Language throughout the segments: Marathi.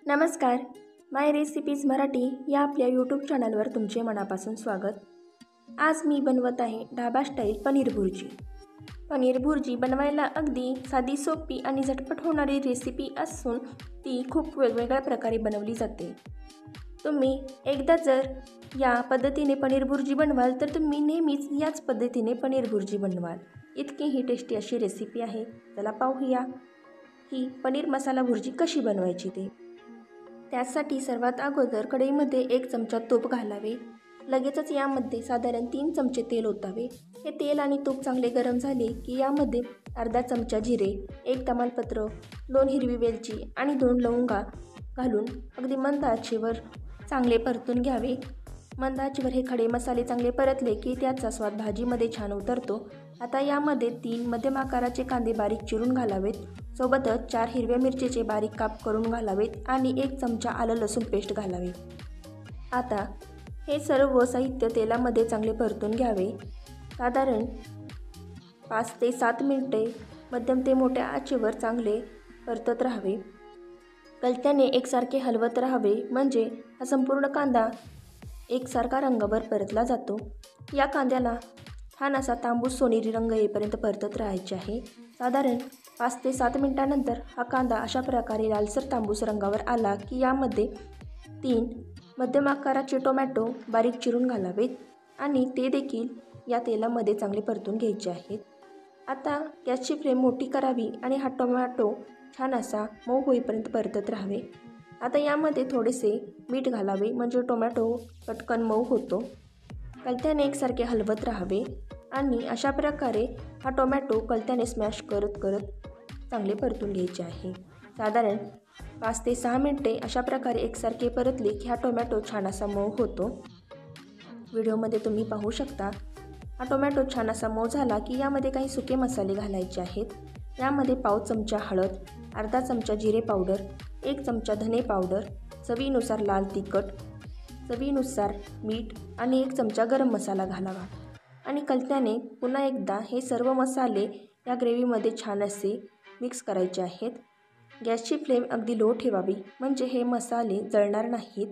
नमस्कार, माय रेसिपीज मराठी या आपल्या यूट्यूब चॅनलवर तुमचे मनापासून स्वागत। आज मी बनवत आहे ढाबा स्टाईल पनीर भुर्जी। पनीर भुर्जी बनवायला अगदी साधी, सोपी आणि झटपट होणारी रेसिपी असून ती खूप वेगवेगळ्या प्रकारे बनवली जाते। तुम्ही एकदा जर या पद्धतीने पनीर भुर्जी बनवाल तर तुम्ही नेहमीच याच पद्धतीने पनीर भुर्जी बनवाल। इतकी ही टेस्टी अशी रेसिपी आहे। चला पाहूया ही पनीर मसाला भुर्जी कशी बनवायची ते। त्यासाठी सर्वात अगोदर कढईमध्ये 1 चमचा तूप घालावे। लगेचच यामध्ये साधारण 3 चमचे तेल ओतावे। हे तेल आणि तूप चांगले गरम झाले की यामध्ये अर्धा चमचा जिरे, 1 तमालपत्र, 2 हिरवी वेलची आणि 2 लवंगा घालून अगदी मंद आचेवर चांगले परतून घ्यावे। मंद आचेवर हे खडे मसाले चांगले परतले की त्याचा स्वाद भाजीमध्ये छान उतरतो। आता यामध्ये 3 मध्यम आकाराचे कांदे बारीक चिरून घालावेत। सोबतच 4 हिरव्या मिरचीचे बारीक काप करून घालावेत आणि 1 चमचा आलं लसूण पेस्ट घालावे। आता हे सर्व साहित्य तेलामध्ये चांगले परतून घ्यावे। साधारण 5 ते 7 मिनिटे मध्यम ते मोठ्या आचेवर चांगले परतत राहावे। कलत्याने एकसारखे हलवत राहावे म्हणजे हा संपूर्ण कांदा एकसारखा रंगावर परतला जातो। या कांद्याला छान असा तांबूस सोनेरी रंग येईपर्यंत परतत राहायचे आहे। साधारण 5 ते 7 मिनिटांनंतर हा कांदा अशा प्रकारे लालसर तांबूस रंगावर आला की यामध्ये 3 मध्यम आकाराचे टोमॅटो बारीक चिरून घालावेत आणि ते देखील या तेलामध्ये चांगले परतून घ्यायचे आहेत। आता गॅसची फ्लेम मोठी करावी आणि हा टोमॅटो छान असा मऊ होईपर्यंत परतत राहावे। आता यामध्ये थोडेसे मीठ घालावे म्हणजे टोमॅटो पटकन मऊ होतो। कलत्याने एकसारखे हलवत राहावे आणि अशा प्रकारे हा टोमॅटो कलत्याने स्मॅश करत चांगले परतून घ्यायचे आहे। साधारण 5 ते 6 मिनिटे अशा प्रकारे एकसारखे परतले की हा टोमॅटो छान असा मऊ होतो। व्हिडिओमध्ये तुम्ही पाहू शकता हा टोमॅटो छान असा मऊ झाला की यामध्ये काही सुके मसाले घालायचे आहेत। यामध्ये पाव चमचा हळद, अर्धा चमचा जिरे पावडर, 1 चमचा धने पावडर, चवीनुसार लाल तिखट, चवीनुसार मीठ आणि 1 चमचा गरम मसाला घालावा आणि कलत्याने पुन्हा एकदा हे सर्व मसाले या ग्रेव्हीमध्ये छान असे मिक्स करायचे आहेत। गॅसची फ्लेम अगदी लो ठेवावी म्हणजे हे मसाले जळणार नाहीत।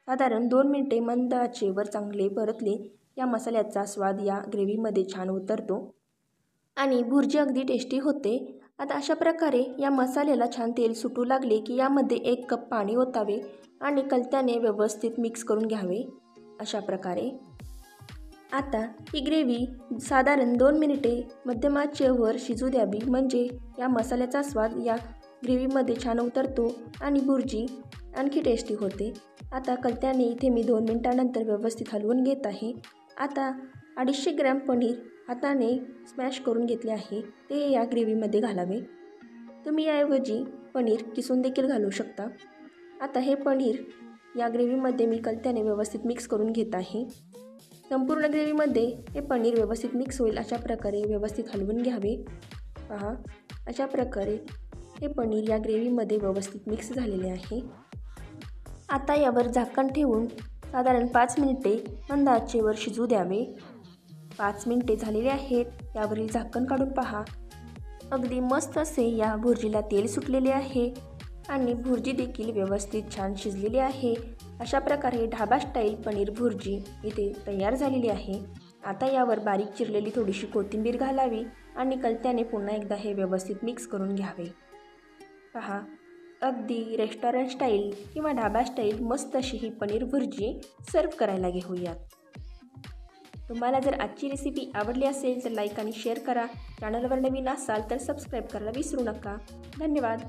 साधारण 2 मिनिटे मंद आचेवर चांगले परतले या मसाल्याचा स्वाद या ग्रेव्हीमध्ये छान उतरतो आणि भुर्जी अगदी टेस्टी होते। आता अशा प्रकारे या मसाल्याला छान तेल सुटू लागले की यामध्ये 1 कप पाणी ओतावे आणि कलत्याने व्यवस्थित मिक्स करून घ्यावे अशा प्रकारे। आता ही ग्रेव्ही साधारण 2 मिनिटे मध्यम आचेवर शिजू द्यावी म्हणजे या मसाल्याचा स्वाद या ग्रेव्हीमध्ये छान उतरतो आणि भुर्जी आणखी टेस्टी होते। आता कलत्याने इथे मी 2 मिनिटांनंतर व्यवस्थित हलवून घेत आहे। आता 250 ग्रॅम पनीर हाताने स्मॅश करून घेतले आहे ते या ग्रेव्हीमध्ये घालावे। तुम्ही याऐवजी पनीर किसून देखील घालू शकता। आता हे पनीर या ग्रेव्हीमध्ये मी कलत्याने व्यवस्थित मिक्स करून घेत आहे। संपूर्ण ग्रेव्हीमध्ये हे पनीर व्यवस्थित मिक्स होईल अशा प्रकारे व्यवस्थित हलवून घ्यावे। पहा अशा प्रकारे हे पनीर या ग्रेव्हीमध्ये व्यवस्थित मिक्स झालेले आहे। आता यावर झाकण ठेवून साधारण 5 मिनिटे मंद आचेवर शिजू द्यावे। 5 मिनिटे झालेले आहेत। यावरील झाकण काढून पहा अगदी मस्त असे या भुर्जीला तेल सुटलेले आहे आणि भुर्जी देखील व्यवस्थित छान शिजलेली आहे। अशा प्रकारे ढाबा स्टाईल पनीर भुर्जी इथे तयार झालेली आहे। आता यावर बारीक चिरलेली थोडीशी कोथिंबीर घालावी आणि कलत्याने पुन्हा एकदा हे व्यवस्थित मिक्स करून घ्यावे। पहा अगदी रेस्टॉरंट स्टाईल किंवा ढाबा स्टाईल मस्त अशी ही पनीर भुर्जी सर्व करायला घेऊयात। तुम्हाला जर आजची रेसिपी आवडली असेल तर लाईक आणि शेअर करा। चॅनलवर नवीन असाल तर सबस्क्राईब करायला विसरू नका। धन्यवाद।